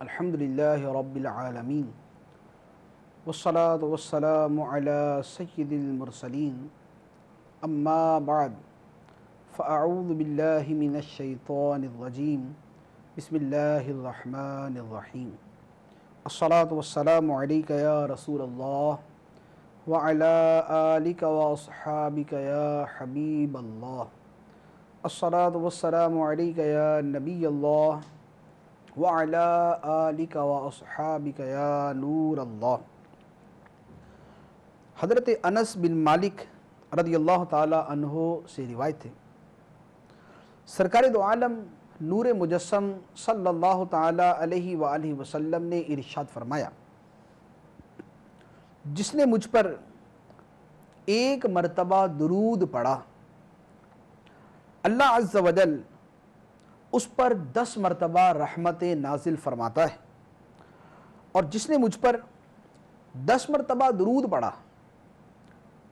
الحمد للہ رب العالمین والصلاة والسلام علی سید المرسلین اما بعد فاعوذ باللہ من الشیطان الرجیم بسم اللہ الرحمن الرحیم الصلاة والسلام علیک یا رسول اللہ وعلی آلک واصحابک یا حبیب اللہ الصلاة والسلام علیک یا نبی اللہ وعلى آلک واصحابک یا نور اللہ۔ حضرت انس بن مالک رضی اللہ تعالی عنہ سے روایت ہے، سرکار دو عالم نور مجسم صلی اللہ تعالی علیہ وآلہ وسلم نے ارشاد فرمایا، جس نے مجھ پر ایک مرتبہ درود پڑھا اللہ عز و جل اس پر 10 مرتبہ رحمت نازل فرماتا ہے، اور جس نے مجھ پر 10 مرتبہ درود پڑھا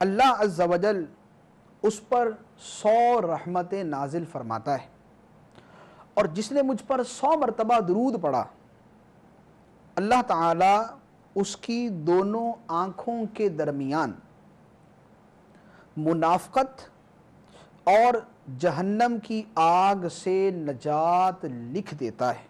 اللہ عز و جل اس پر 100 رحمت نازل فرماتا ہے، اور جس نے مجھ پر 100 مرتبہ درود پڑھا اللہ تعالی اس کی دونوں آنکھوں کے درمیان منافقت اور جہنم کی آگ سے نجات لکھ دیتا ہے،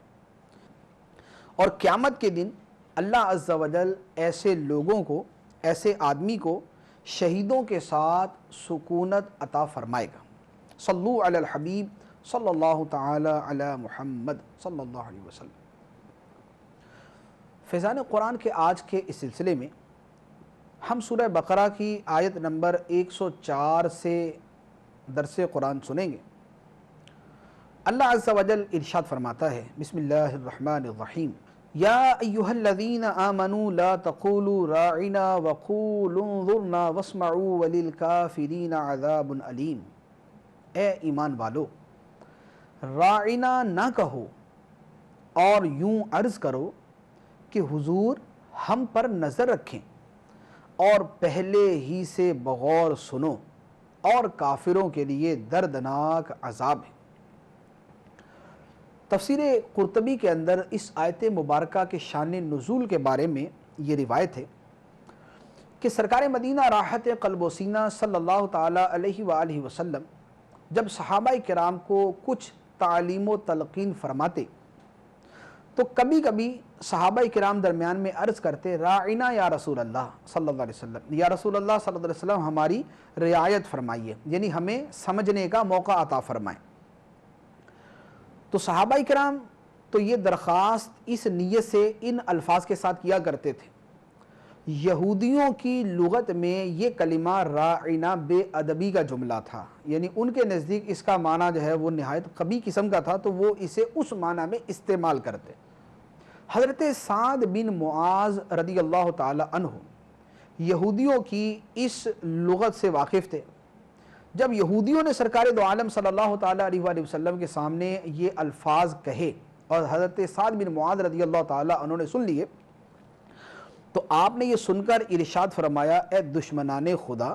اور قیامت کے دن اللہ عز و جل ایسے لوگوں کو، ایسے آدمی کو شہیدوں کے ساتھ سکونت عطا فرمائے گا۔ صلو علی الحبیب صلی اللہ تعالی علی محمد صلی اللہ علیہ وسلم۔ فیضان قرآن کے آج کے اس سلسلے میں ہم سورہ بقرہ کی آیت نمبر 104 سے درس قرآن سنیں گے۔ اللہ عز و جل ارشاد فرماتا ہے، بسم اللہ الرحمن الرحیم، یا ایہا الذین آمنوا لا تقولوا راعنا وقولوا انظرنا واسمعوا وللکافرین عذاب علیم۔ اے ایمان والو، راعنا نہ کہو اور یوں عرض کرو کہ حضور ہم پر نظر رکھیں، اور پہلے ہی سے بغور سنو، اور کافروں کے لیے دردناک عذاب ہے۔ تفسیر قرطبی کے اندر اس آیت مبارکہ کے شان نزول کے بارے میں یہ روایت ہے کہ سرکار مدینہ راحت قلب و سینہ صلی اللہ تعالی علیہ وآلہ وسلم جب صحابہ کرام کو کچھ تعلیم و تلقین فرماتے تو کبھی کبھی صحابہ کرام درمیان میں عرض کرتے، راعنا یا رسول اللہ صلی اللہ علیہ وسلم، یا رسول اللہ صلی اللہ علیہ وسلم ہماری رعایت فرمائیے، یعنی ہمیں سمجھنے کا موقع عطا فرمائیں۔ تو صحابہ کرام تو یہ درخواست اس نیت سے ان الفاظ کے ساتھ کیا کرتے تھے۔ یہودیوں کی لغت میں یہ کلمہ راعنا بے ادبی کا جملہ تھا، یعنی ان کے نزدیک اس کا معنی جو ہے وہ نہایت قبیح قسم کا تھا، تو وہ اسے اس معنی میں استعمال کرتے۔ حضرت سعد بن معاذ رضی اللہ تعالی عنہ یہودیوں کی اس لغت سے واقف تھے۔ جب یہودیوں نے سرکار دو عالم صلی اللہ تعالی علیہ وآلہ وسلم کے سامنے یہ الفاظ کہے اور حضرت سعد بن معاذ رضی اللہ تعالی عنہ نے سن لیے، تو آپ نے یہ سن کر ارشاد فرمایا، اے دشمنان خدا،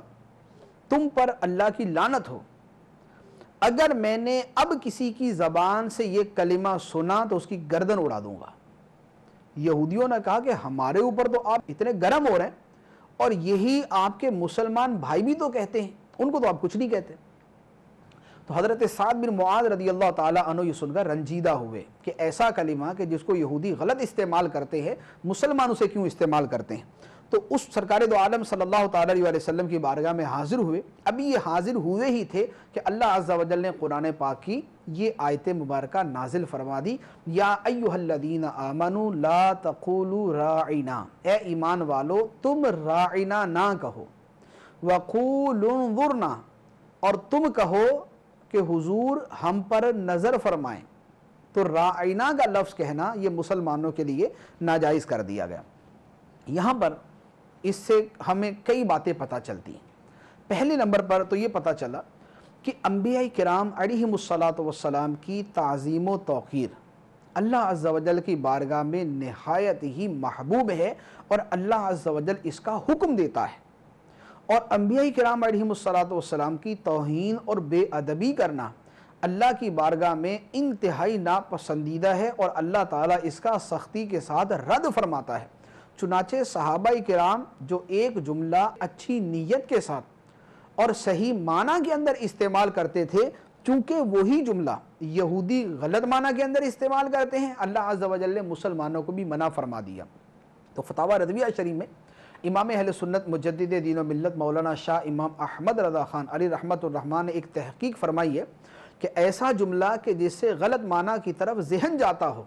تم پر اللہ کی لعنت ہو، اگر میں نے اب کسی کی زبان سے یہ کلمہ سنا تو اس کی گردن اڑا دوں گا۔ یہودیوں نے کہا کہ ہمارے اوپر تو آپ اتنے گرم ہو رہے ہیں، اور یہی آپ کے مسلمان بھائی بھی تو کہتے ہیں، ان کو تو آپ کچھ نہیں کہتے۔ تو حضرت سعد بن معاذ رضی اللہ تعالی عنہ یہ سن کر رنجیدہ ہوئے کہ ایسا کلمہ کہ جس کو یہودی غلط استعمال کرتے ہیں، مسلمان اسے کیوں استعمال کرتے ہیں۔ تو اس سرکار دو عالم صلی اللہ تعالی علیہ وسلم کی بارگاہ میں حاضر ہوئے۔ ابھی یہ حاضر ہوئے ہی تھے کہ اللہ عز و جل نے قرآن پاک کی یہ آیت مبارکہ نازل فرما دی، یا ایہا الذین آمنوا لا تقولوا راعنا، اے ایمان والو تم راعنا نہ کہو، وقولوا انظرنا، اور تم کہو کہ حضور ہم پر نظر فرمائیں۔ تو راعنا کا لفظ کہنا یہ مسلمانوں کے لیے ناجائز کر دیا گیا۔ یہاں پر اس سے ہمیں کئی باتیں پتہ چلتی ہیں۔ پہلے نمبر پر تو یہ پتہ چلا کہ انبیاء کرام علیہم الصلاۃ والسلام کی تعظیم و توقیر اللہ عز و جل کی بارگاہ میں نہایت ہی محبوب ہے، اور اللہ عز و جل اس کا حکم دیتا ہے۔ اور انبیاء کرام علیہم الصلاۃ والسلام کی توہین اور بے ادبی کرنا اللہ کی بارگاہ میں انتہائی ناپسندیدہ ہے اور اللہ تعالیٰ اس کا سختی کے ساتھ رد فرماتا ہے۔ چنانچہ صحابہ کرام جو ایک جملہ اچھی نیت کے ساتھ اور صحیح معنی کے اندر استعمال کرتے تھے، چونکہ وہی جملہ یہودی غلط معنی کے اندر استعمال کرتے ہیں، اللہ عز و جل نے مسلمانوں کو بھی منع فرما دیا۔ تو فتاوی رضویہ شریف میں امام اہل سنت مجدد دین و ملت مولانا شاہ امام احمد رضا خان علی رحمۃ الرحمٰن نے ایک تحقیق فرمائی ہے کہ ایسا جملہ کہ جس سے غلط معنی کی طرف ذہن جاتا ہو،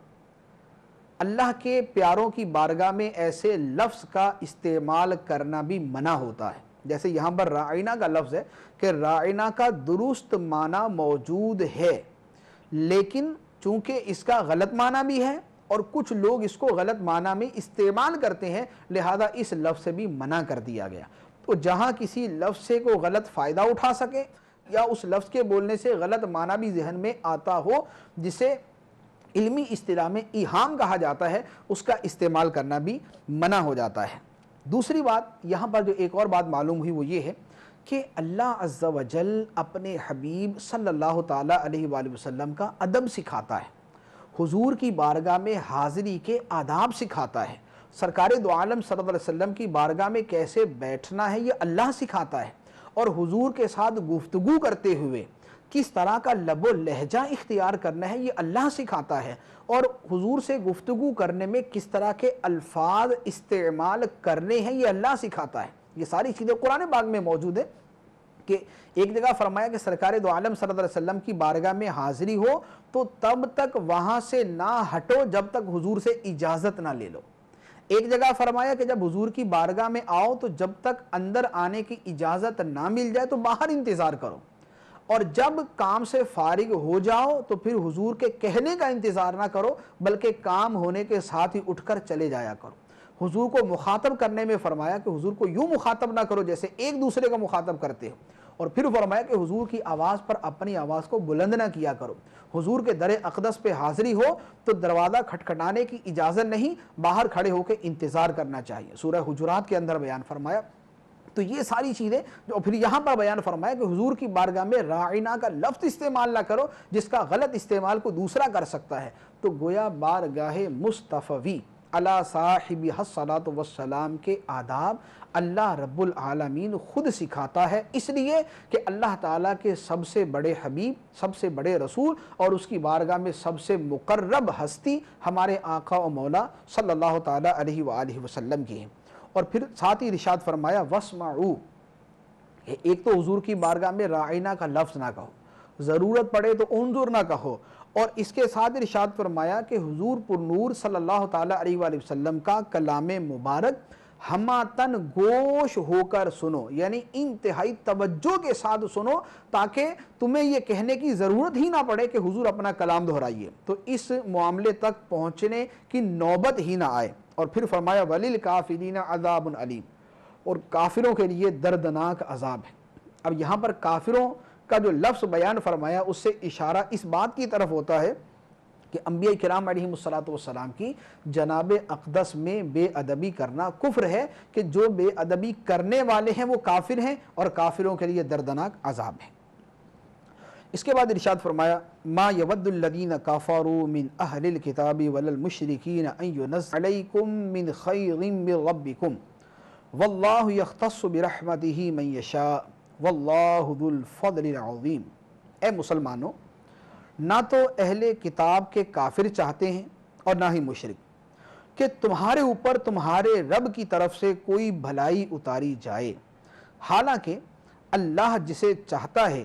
اللہ کے پیاروں کی بارگاہ میں ایسے لفظ کا استعمال کرنا بھی منع ہوتا ہے۔ جیسے یہاں پر راعینہ کا لفظ ہے کہ راعینہ کا درست معنی موجود ہے، لیکن چونکہ اس کا غلط معنی بھی ہے اور کچھ لوگ اس کو غلط معنی میں استعمال کرتے ہیں، لہذا اس لفظ سے بھی منع کر دیا گیا۔ تو جہاں کسی لفظ سے کوئی غلط فائدہ اٹھا سکے یا اس لفظ کے بولنے سے غلط معنی بھی ذہن میں آتا ہو، جسے علمی اصطلاح میں ایہام کہا جاتا ہے، اس کا استعمال کرنا بھی منع ہو جاتا ہے۔ دوسری بات یہاں پر جو ایک اور بات معلوم ہوئی وہ یہ ہے کہ اللہ عز و جل اپنے حبیب صلی اللہ تعالیٰ علیہ وآلہ وسلم کا ادب سکھاتا ہے، حضور کی بارگاہ میں حاضری کے آداب سکھاتا ہے، سرکار دو عالم صلی اللہ علیہ وسلم کی بارگاہ میں کیسے بیٹھنا ہے یہ اللہ سکھاتا ہے، اور حضور کے ساتھ گفتگو کرتے ہوئے کس طرح کا لب و لہجہ اختیار کرنا ہے یہ اللہ سکھاتا ہے، اور حضور سے گفتگو کرنے میں کس طرح کے الفاظ استعمال کرنے ہیں یہ اللہ سکھاتا ہے۔ یہ ساری چیزیں قرآن پاک میں موجود ہے کہ ایک جگہ فرمایا کہ سرکار دو عالم صلی اللہ علیہ وسلم کی بارگاہ میں حاضری ہو تو تب تک وہاں سے نہ ہٹو جب تک حضور سے اجازت نہ لے لو۔ ایک جگہ فرمایا کہ جب حضور کی بارگاہ میں آؤ تو جب تک اندر آنے کی اجازت نہ مل جائے تو باہر انتظار کرو، اور جب کام سے فارغ ہو جاؤ تو پھر حضور کے کہنے کا انتظار نہ کرو بلکہ کام ہونے کے ساتھ ہی اٹھ کر چلے جایا کرو۔ حضور کو مخاطب کرنے میں فرمایا کہ حضور کو یوں مخاطب نہ کرو جیسے ایک دوسرے کو مخاطب کرتے ہو، اور پھر فرمایا کہ حضور کی آواز پر اپنی آواز کو بلند نہ کیا کرو۔ حضور کے در اقدس پہ حاضری ہو تو دروازہ کھٹکھٹانے کی اجازت نہیں، باہر کھڑے ہو کے انتظار کرنا چاہیے، سورہ حجرات کے اندر بیان فرمایا۔ تو یہ ساری چیزیں جو پھر یہاں پر بیان فرمایا کہ حضور کی بارگاہ میں راعینہ کا لفظ استعمال نہ کرو جس کا غلط استعمال کو دوسرا کر سکتا ہے۔ تو گویا بارگاہ مصطفی علی صاحبہ الصلاۃ والسلام کے آداب اللہ رب العالمین خود سکھاتا ہے، اس لیے کہ اللہ تعالیٰ کے سب سے بڑے حبیب، سب سے بڑے رسول اور اس کی بارگاہ میں سب سے مقرب ہستی ہمارے آقا و مولا صلی اللہ تعالیٰ علیہ وآلہ وسلم کی ہیں۔ اور پھر ساتھ ہی ارشاد فرمایا وَاسْمَعُوا، ایک تو حضور کی بارگاہ میں راعینہ کا لفظ نہ کہو، ضرورت پڑے تو انظر نہ کہو، اور اس کے ساتھ ارشاد فرمایا کہ حضور پر نور صلی اللہ تعالیٰ علیہ وآلہ وسلم کا کلام مبارک ہماتن گوش ہو کر سنو، یعنی انتہائی توجہ کے ساتھ سنو تاکہ تمہیں یہ کہنے کی ضرورت ہی نہ پڑے کہ حضور اپنا کلام دہرائیے، تو اس معاملے تک پہنچنے کی نوبت ہی نہ آئے۔ اور پھر فرمایا وَلِلْكَافِرِينَ عَذَابٌ عَلِيمٌ، اور کافروں کے لیے دردناک عذاب ہے۔ اب یہاں پر کافروں کا جو لفظ بیان فرمایا اس سے اشارہ اس بات کی طرف ہوتا ہے کہ انبیاء کرام علیہ السلام کی جناب اقدس میں بے ادبی کرنا کفر ہے، کہ جو بے ادبی کرنے والے ہیں وہ کافر ہیں اور کافروں کے لیے دردناک عذاب ہے۔ اس کے بعد ارشاد فرمایا ما یود الذین کفروا من اہل الکتاب والمشرکین ان ینزل علیکم من خیر من ربکم واللہ یختص برحمتہ من یشاء واللہ ذو الفضل العظیم۔ اے مسلمانوں، نہ تو اہل کتاب کے کافر چاہتے ہیں اور نہ ہی مشرک کہ تمہارے اوپر تمہارے رب کی طرف سے کوئی بھلائی اتاری جائے، حالانکہ اللہ جسے چاہتا ہے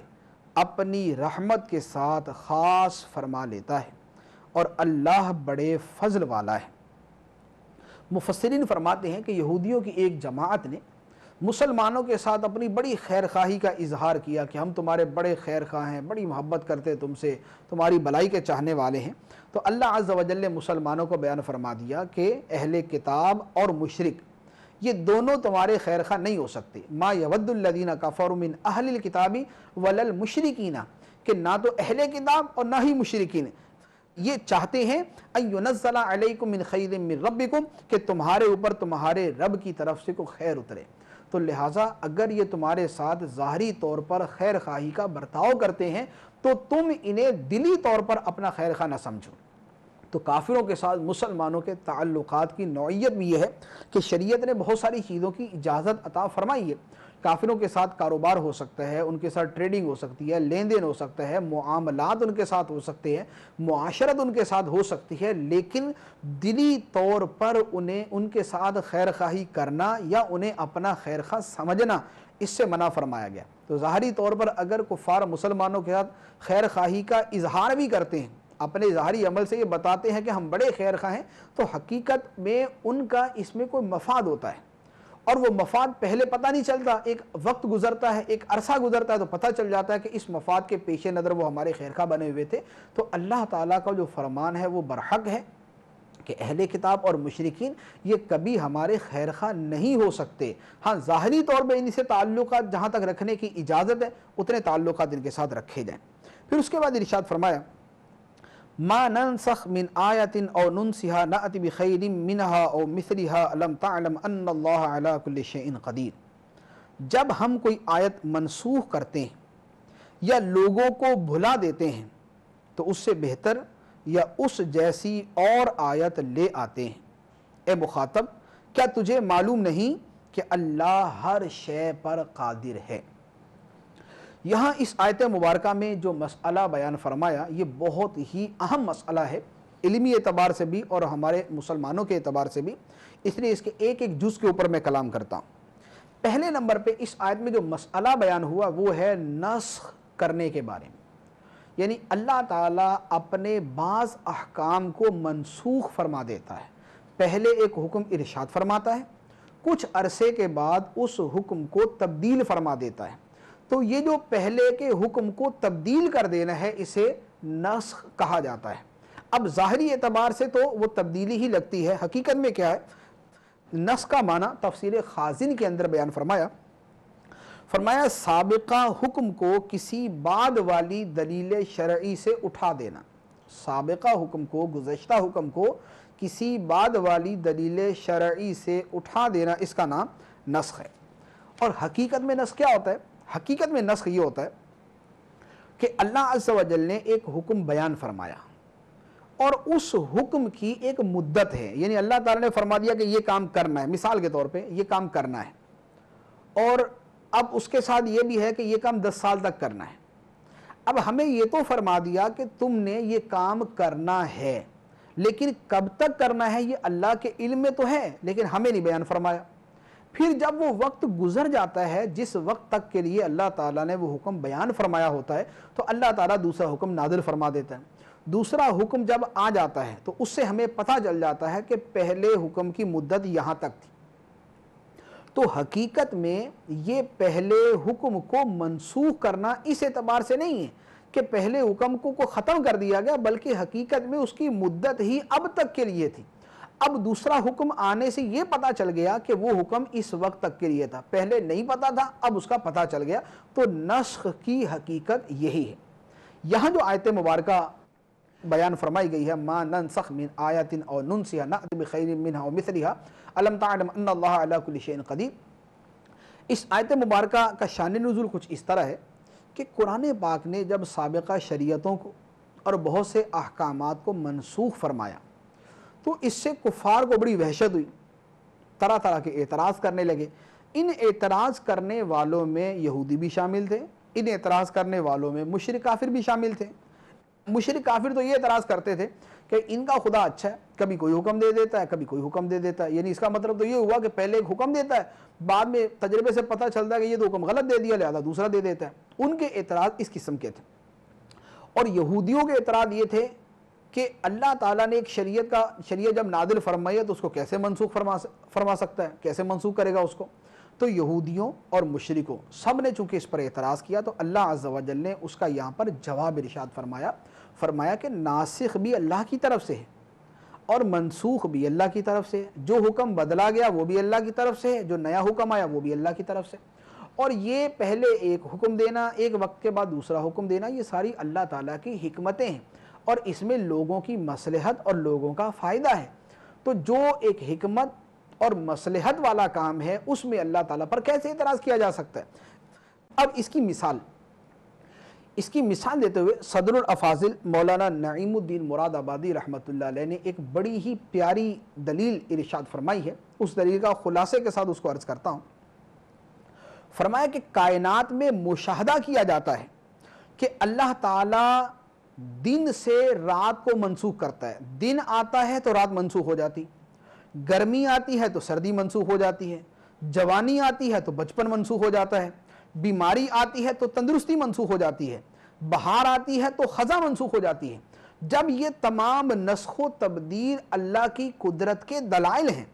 اپنی رحمت کے ساتھ خاص فرما لیتا ہے، اور اللہ بڑے فضل والا ہے۔ مفسرین فرماتے ہیں کہ یہودیوں کی ایک جماعت نے مسلمانوں کے ساتھ اپنی بڑی خیر خواہی کا اظہار کیا کہ ہم تمہارے بڑے خیر خواہ ہیں، بڑی محبت کرتے تم سے، تمہاری بھلائی کے چاہنے والے ہیں۔ تو اللہ عز و جل نے مسلمانوں کو بیان فرما دیا کہ اہل کتاب اور مشرک یہ دونوں تمہارے خیر خواہ نہیں ہو سکتے۔ ما یود الذین کفروا من اہل الکتاب ولا المشرکین، کہ نہ تو اہل کتاب اور نہ ہی مشرکین یہ چاہتے ہیں ان ینزل علیکم من خیر من ربکم، کہ تمہارے اوپر تمہارے رب کی طرف سے کوئی خیر اترے۔ تو لہٰذا اگر یہ تمہارے ساتھ ظاہری طور پر خیر خواہی کا برتاؤ کرتے ہیں تو تم انہیں دلی طور پر اپنا خیر خواہ نہ سمجھو۔ تو کافروں کے ساتھ مسلمانوں کے تعلقات کی نوعیت بھی یہ ہے کہ شریعت نے بہت ساری چیزوں کی اجازت عطا فرمائی ہے۔ کافروں کے ساتھ کاروبار ہو سکتا ہے، ان کے ساتھ ٹریڈنگ ہو سکتی ہے، لین دین ہو سکتا ہے، معاملات ان کے ساتھ ہو سکتے ہیں، معاشرت ان کے ساتھ ہو سکتی ہے، لیکن دلی طور پر انہیں ان کے ساتھ خیر خواہی کرنا یا انہیں اپنا خیر خواہ سمجھنا اس سے منع فرمایا گیا۔ تو ظاہری طور پر اگر کفار مسلمانوں کے ساتھ خیر خواہی کا اظہار بھی کرتے ہیں، اپنے ظاہری عمل سے یہ بتاتے ہیں کہ ہم بڑے خیر خواہ ہیں، تو حقیقت میں ان کا اس میں کوئی مفاد ہوتا ہے، اور وہ مفاد پہلے پتہ نہیں چلتا، ایک وقت گزرتا ہے، ایک عرصہ گزرتا ہے تو پتہ چل جاتا ہے کہ اس مفاد کے پیش نظر وہ ہمارے خیر خواہ بنے ہوئے تھے۔ تو اللہ تعالیٰ کا جو فرمان ہے وہ برحق ہے کہ اہل کتاب اور مشرکین یہ کبھی ہمارے خیر خواہ نہیں ہو سکتے۔ ہاں ظاہری طور پہ ان سے تعلقات جہاں تک رکھنے کی اجازت ہے اتنے تعلقات ان کے ساتھ رکھے جائیں۔ پھر اس کے بعد ارشاد فرمایا ما ننسخ من آیت او ننسها نأتی بخیر منها او مثلها الم تعلم ان اللہ علی کل شیء قدیر۔ جب ہم کوئی آیت منسوخ کرتے ہیں یا لوگوں کو بھلا دیتے ہیں تو اس سے بہتر یا اس جیسی اور آیت لے آتے ہیں۔ اے مخاطب، کیا تجھے معلوم نہیں کہ اللہ ہر شے پر قادر ہے؟ یہاں اس آیت مبارکہ میں جو مسئلہ بیان فرمایا یہ بہت ہی اہم مسئلہ ہے، علمی اعتبار سے بھی اور ہمارے مسلمانوں کے اعتبار سے بھی، اس لیے اس کے ایک ایک جز کے اوپر میں کلام کرتا ہوں۔ پہلے نمبر پہ اس آیت میں جو مسئلہ بیان ہوا وہ ہے نسخ کرنے کے بارے میں، یعنی اللہ تعالیٰ اپنے بعض احکام کو منسوخ فرما دیتا ہے۔ پہلے ایک حکم ارشاد فرماتا ہے، کچھ عرصے کے بعد اس حکم کو تبدیل فرما دیتا ہے۔ تو یہ جو پہلے کے حکم کو تبدیل کر دینا ہے اسے نسخ کہا جاتا ہے۔ اب ظاہری اعتبار سے تو وہ تبدیلی ہی لگتی ہے، حقیقت میں کیا ہے؟ نسخ کا معنی تفسیر خازن کے اندر بیان فرمایا سابقہ حکم کو کسی بعد والی دلیل شرعی سے اٹھا دینا۔ سابقہ حکم کو، گزشتہ حکم کو کسی بعد والی دلیل شرعی سے اٹھا دینا، اس کا نام نسخ ہے۔ اور حقیقت میں نسخ کیا ہوتا ہے؟ حقیقت میں نسخ یہ ہوتا ہے کہ اللہ عز و جل نے ایک حکم بیان فرمایا اور اس حکم کی ایک مدت ہے، یعنی اللہ تعالیٰ نے فرما دیا کہ یہ کام کرنا ہے، مثال کے طور پہ یہ کام کرنا ہے، اور اب اس کے ساتھ یہ بھی ہے کہ یہ کام 10 سال تک کرنا ہے۔ اب ہمیں یہ تو فرما دیا کہ تم نے یہ کام کرنا ہے، لیکن کب تک کرنا ہے یہ اللہ کے علم میں تو ہے، لیکن ہمیں نہیں بیان فرمایا۔ پھر جب وہ وقت گزر جاتا ہے جس وقت تک کے لیے اللہ تعالیٰ نے وہ حکم بیان فرمایا ہوتا ہے تو اللہ تعالیٰ دوسرا حکم نازل فرما دیتا ہے۔ دوسرا حکم جب آ جاتا ہے تو اس سے ہمیں پتہ چل جاتا ہے کہ پہلے حکم کی مدت یہاں تک تھی۔ تو حقیقت میں یہ پہلے حکم کو منسوخ کرنا اس اعتبار سے نہیں ہے کہ پہلے حکم کو ختم کر دیا گیا، بلکہ حقیقت میں اس کی مدت ہی اب تک کے لیے تھی۔ اب دوسرا حکم آنے سے یہ پتہ چل گیا کہ وہ حکم اس وقت تک کے لیے تھا، پہلے نہیں پتا تھا، اب اس کا پتہ چل گیا۔ تو نسخ کی حقیقت یہی ہے۔ یہاں جو آیت مبارکہ بیان فرمائی گئی ہے ما ننسخ من آیت او ننسها نأتی بخیر منها او مثلها الم تعلم ان اللہ علی کل شیء قدیر، اس آیت مبارکہ کا شان نزول کچھ اس طرح ہے کہ قرآن پاک نے جب سابقہ شریعتوں کو اور بہت سے احکامات کو منسوخ فرمایا تو اس سے کفار کو بڑی وحشت ہوئی، طرح طرح کے اعتراض کرنے لگے۔ ان اعتراض کرنے والوں میں یہودی بھی شامل تھے، ان اعتراض کرنے والوں میں مشرک کافر بھی شامل تھے۔ مشرک کافر تو یہ اعتراض کرتے تھے کہ ان کا خدا اچھا ہے، کبھی کوئی حکم دے دیتا ہے، کبھی کوئی حکم دے دیتا ہے، یعنی اس کا مطلب تو یہ ہوا کہ پہلے ایک حکم دیتا ہے، بعد میں تجربے سے پتہ چلتا ہے کہ یہ تو حکم غلط دے دیا، لہذا دوسرا دے دیتا ہے۔ ان کے اعتراض اس قسم کے تھے۔ اور یہودیوں کے اعتراض یہ تھے کہ اللہ تعالیٰ نے ایک شریعت جب نازل فرمائی ہے تو اس کو کیسے منسوخ فرما سکتا ہے، کیسے منسوخ کرے گا اس کو؟ تو یہودیوں اور مشرکوں سب نے چونکہ اس پر اعتراض کیا تو اللہ عز و جل نے اس کا یہاں پر جواب ارشاد فرمایا کہ ناسخ بھی اللہ کی طرف سے ہے اور منسوخ بھی اللہ کی طرف سے ہے، جو حکم بدلا گیا وہ بھی اللہ کی طرف سے ہے، جو نیا حکم آیا وہ بھی اللہ کی طرف سے، اور یہ پہلے ایک حکم دینا، ایک وقت کے بعد دوسرا حکم دینا، یہ ساری اللہ تعالیٰ کی حکمتیں ہیں اور اس میں لوگوں کی مصلحت اور لوگوں کا فائدہ ہے۔ تو جو ایک حکمت اور مصلحت والا کام ہے اس میں اللہ تعالیٰ پر کیسے اعتراض کیا جا سکتا ہے؟ اب اس کی مثال دیتے ہوئے صدر الافاضل مولانا نعیم الدین مراد آبادی رحمۃ اللہ علیہ نے ایک بڑی ہی پیاری دلیل ارشاد فرمائی ہے. اس دلیل کا خلاصے کے ساتھ اس کو عرض کرتا ہوں. فرمایا کہ کائنات میں مشاہدہ کیا جاتا ہے کہ اللہ تعالیٰ دن سے رات کو منسوخ کرتا ہے. دن آتا ہے تو رات منسوخ ہو جاتی، گرمی آتی ہے تو سردی منسوخ ہو جاتی ہے، جوانی آتی ہے تو بچپن منسوخ ہو جاتا ہے، بیماری آتی ہے تو تندرستی منسوخ ہو جاتی ہے، بہار آتی ہے تو خزاں منسوخ ہو جاتی ہے. جب یہ تمام نسخ و تبدیل اللہ کی قدرت کے دلائل ہیں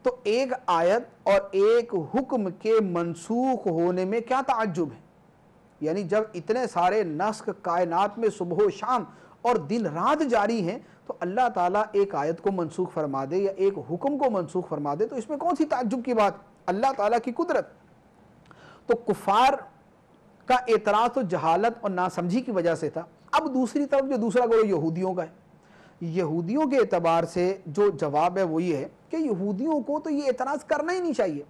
تو ایک آیت اور ایک حکم کے منسوخ ہونے میں کیا تعجب ہے؟ یعنی جب اتنے سارے نسخ کائنات میں صبح و شام اور دن رات جاری ہیں تو اللہ تعالیٰ ایک آیت کو منسوخ فرما دے یا ایک حکم کو منسوخ فرما دے تو اس میں کون سی تعجب کی بات؟ اللہ تعالیٰ کی قدرت. تو کفار کا اعتراض تو جہالت اور ناسمجھی کی وجہ سے تھا. اب دوسری طرف جو دوسرا گروہ یہودیوں کا ہے، یہودیوں کے اعتبار سے جو جواب ہے وہ یہ ہے کہ یہودیوں کو تو یہ اعتراض کرنا ہی نہیں چاہیے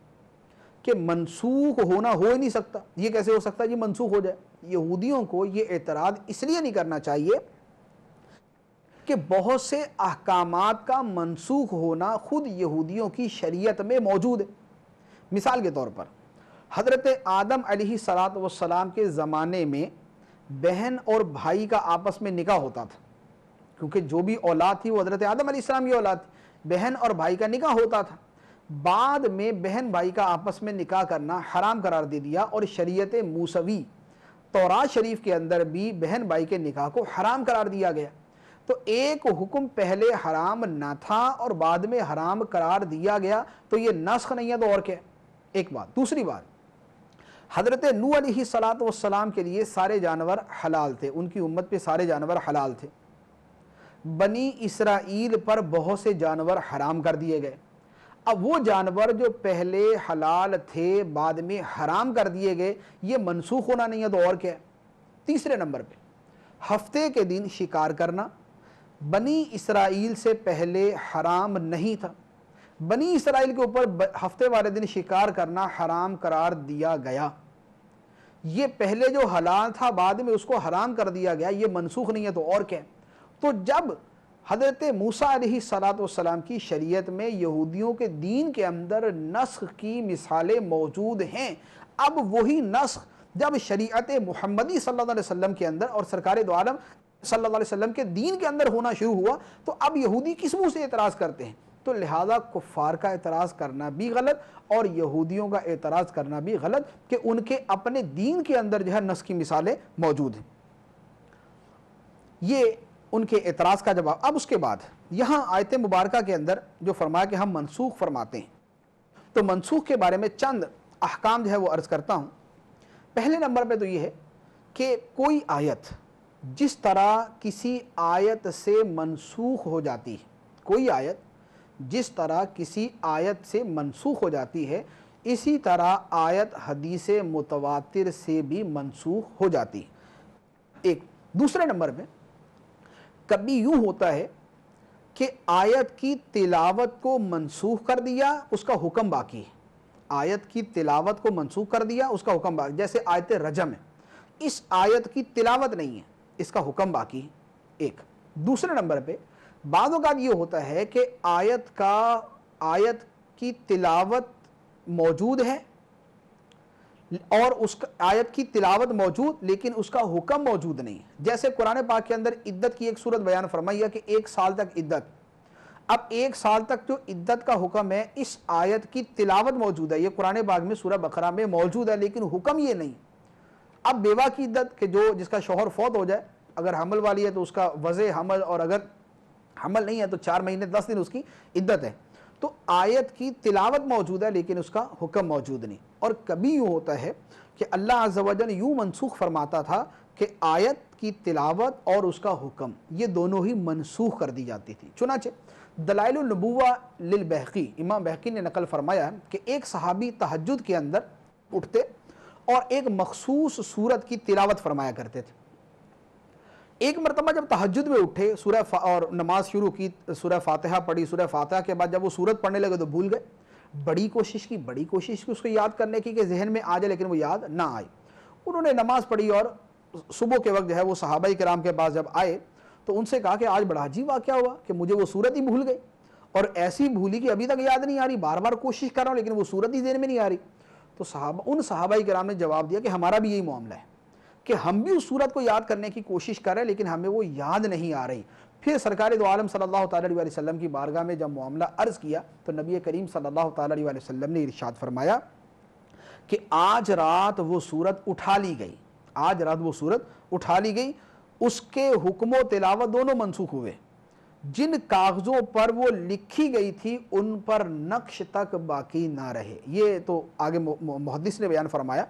کہ منسوخ ہونا ہو ہی نہیں سکتا. یہ کیسے ہو سکتا ہے یہ منسوخ ہو جائے؟ یہودیوں کو یہ اعتراض اس لیے نہیں کرنا چاہیے کہ بہت سے احکامات کا منسوخ ہونا خود یہودیوں کی شریعت میں موجود ہے. مثال کے طور پر حضرت آدم علیہ السلام کے زمانے میں بہن اور بھائی کا آپس میں نکاح ہوتا تھا، کیونکہ جو بھی اولاد تھی وہ حضرت آدم علیہ السلام کی اولاد تھی. بہن اور بھائی کا نکاح ہوتا تھا. بعد میں بہن بھائی کا آپس میں نکاح کرنا حرام قرار دے دیا اور شریعت موسوی تورات شریف کے اندر بھی بہن بھائی کے نکاح کو حرام قرار دیا گیا. تو ایک حکم پہلے حرام نہ تھا اور بعد میں حرام قرار دیا گیا تو یہ نسخ نہیں ہے تو اور کیا؟ ایک بات. دوسری بات، حضرت نوح علیہ السلام کے لیے سارے جانور حلال تھے، ان کی امت پہ سارے جانور حلال تھے. بنی اسرائیل پر بہت سے جانور حرام کر دیے گئے. اب وہ جانور جو پہلے حلال تھے بعد میں حرام کر دیے گئے، یہ منسوخ ہونا نہیں ہے تو اور کیا ہے؟ تیسرے نمبر پہ ہفتے کے دن شکار کرنا بنی اسرائیل سے پہلے حرام نہیں تھا. بنی اسرائیل کے اوپر ہفتے والے دن شکار کرنا حرام قرار دیا گیا. یہ پہلے جو حلال تھا بعد میں اس کو حرام کر دیا گیا، یہ منسوخ نہیں ہے تو اور کیا ہے؟ تو جب حضرت موسیٰ علیہ السلام کی شریعت میں یہودیوں کے دین کے اندر نسخ کی مثالیں موجود ہیں، اب وہی نسخ جب شریعت محمدی صلی اللہ علیہ وسلم کے اندر اور سرکار دو عالم صلی اللہ علیہ وسلم کے دین کے اندر ہونا شروع ہوا تو اب یہودی کس منہ سے اعتراض کرتے ہیں؟ تو لہذا کفار کا اعتراض کرنا بھی غلط اور یہودیوں کا اعتراض کرنا بھی غلط کہ ان کے اپنے دین کے اندر جو ہے نسخ کی مثالیں موجود ہیں. یہ ان کے اعتراض کا جواب. اب اس کے بعد یہاں آیت مبارکہ کے اندر جو فرمایا کہ ہم منسوخ فرماتے ہیں، تو منسوخ کے بارے میں چند احکام جو ہے وہ عرض کرتا ہوں. پہلے نمبر پہ تو یہ ہے کہ کوئی آیت جس طرح کسی آیت سے منسوخ ہو جاتی ہے، کوئی آیت جس طرح کسی آیت سے منسوخ ہو جاتی ہے، اسی طرح آیت حدیث متواتر سے بھی منسوخ ہو جاتی ہے. ایک. دوسرے نمبر پہ کبھی یوں ہوتا ہے کہ آیت کی تلاوت کو منسوخ کر دیا، اس کا حکم باقی ہے. آیت کی تلاوت کو منسوخ کر دیا، اس کا حکم باقی. جیسے آیت رجم ہے، اس آیت کی تلاوت نہیں ہے، اس کا حکم باقی ہے. ایک. دوسرے نمبر پہ بعض اوقات یہ ہوتا ہے کہ آیت کی تلاوت موجود ہے اور اس کا آیت کی تلاوت موجود لیکن اس کا حکم موجود نہیں ہے. جیسے قرآن پاک کے اندر عدت کی ایک صورت بیان فرمائی ہے کہ 1 سال تک عدت. اب 1 سال تک جو عدت کا حکم ہے اس آیت کی تلاوت موجود ہے، یہ قرآن پاک میں سورہ بقرہ میں موجود ہے لیکن حکم یہ نہیں. اب بیوہ کی عدت کہ جس کا شوہر فوت ہو جائے، اگر حمل والی ہے تو اس کا وضع حمل، اور اگر حمل نہیں ہے تو 4 مہینے 10 دن اس کی عدت ہے. تو آیت کی تلاوت موجود ہے لیکن اس کا حکم موجود نہیں. اور کبھی یوں ہوتا ہے کہ اللہ عز و جل یوں منسوخ فرماتا تھا کہ آیت کی تلاوت اور اس کا حکم یہ دونوں ہی منسوخ کر دی جاتی تھی. چنانچہ دلائل النبوہ للبیہقی، امام بیہقی نے نقل فرمایا کہ ایک صحابی تہجد کے اندر اٹھتے اور ایک مخصوص سورت کی تلاوت فرمایا کرتے تھے. ایک مرتبہ جب تہجد میں اٹھے اور نماز شروع کی، سورہ فاتحہ پڑھی، سورہ فاتحہ کے بعد جب وہ سورت پڑھنے لگے تو بھول گئے. بڑی کوشش کی اس کو یاد کرنے کی کہ ذہن میں آ جائے، لیکن وہ یاد نہ آئی. انہوں نے نماز پڑھی اور صبح کے وقت جو ہے وہ صحابہ کرام کے پاس جب آئے تو ان سے کہا کہ آج بڑا عجیب واقعہ ہوا کہ مجھے وہ سورت ہی بھول گئی، اور ایسی بھولی کہ ابھی تک یاد نہیں آ رہی، بار بار کوشش کر رہا ہوں لیکن وہ سورت ہی ذہن میں نہیں آ رہی. تو ان صحابہ کرام نے جواب دیا کہ ہمارا بھی یہی معاملہ ہے کہ ہم بھی اس صورت کو یاد کرنے کی کوشش کر رہے ہیں لیکن ہمیں وہ یاد نہیں آ رہی. پھر سرکار دو عالم صلی اللہ تعالی علیہ وسلم کی بارگاہ میں جب معاملہ عرض کیا تو نبی کریم صلی اللہ تعالی علیہ وسلم نے ارشاد فرمایا کہ آج رات وہ صورت اٹھا لی گئی، اس کے حکم و تلاوت دونوں منسوخ ہوئے. جن کاغذوں پر وہ لکھی گئی تھی ان پر نقش تک باقی نہ رہے. یہ تو آگے محدث نے بیان فرمایا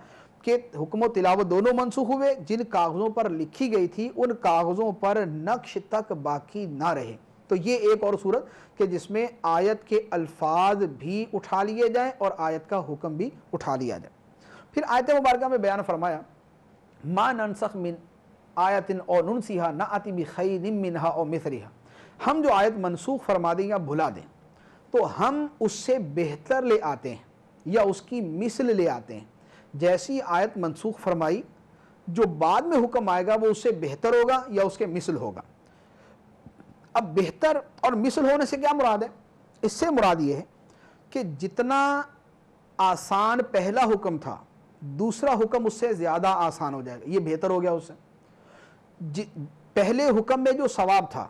کہ حکم و تلاوت دونوں منسوخ ہوئے، جن کاغذوں پر لکھی گئی تھی ان کاغذوں پر نقش تک باقی نہ رہے. تو یہ ایک اور صورت کہ جس میں آیت کے الفاظ بھی اٹھا لیے جائیں اور آیت کا حکم بھی اٹھا لیا جائے. پھر آیت مبارکہ میں بیان فرمایا ما ننسخ من آیت او ننسیہا نأتی بخیر منہا او مثلہا، ہم جو آیت منسوخ فرما دیں یا بھلا دیں تو ہم اس سے بہتر لے آتے ہیں یا اس کی مثل لے آتے ہیں. جیسی آیت منسوخ فرمائی جو بعد میں حکم آئے گا وہ اس سے بہتر ہوگا یا اس کے مثل ہوگا. اب بہتر اور مثل ہونے سے کیا مراد ہے؟ اس سے مراد یہ ہے کہ جتنا آسان پہلا حکم تھا دوسرا حکم اس سے زیادہ آسان ہو جائے گا، یہ بہتر ہو گیا اس سے. پہلے حکم میں جو ثواب تھا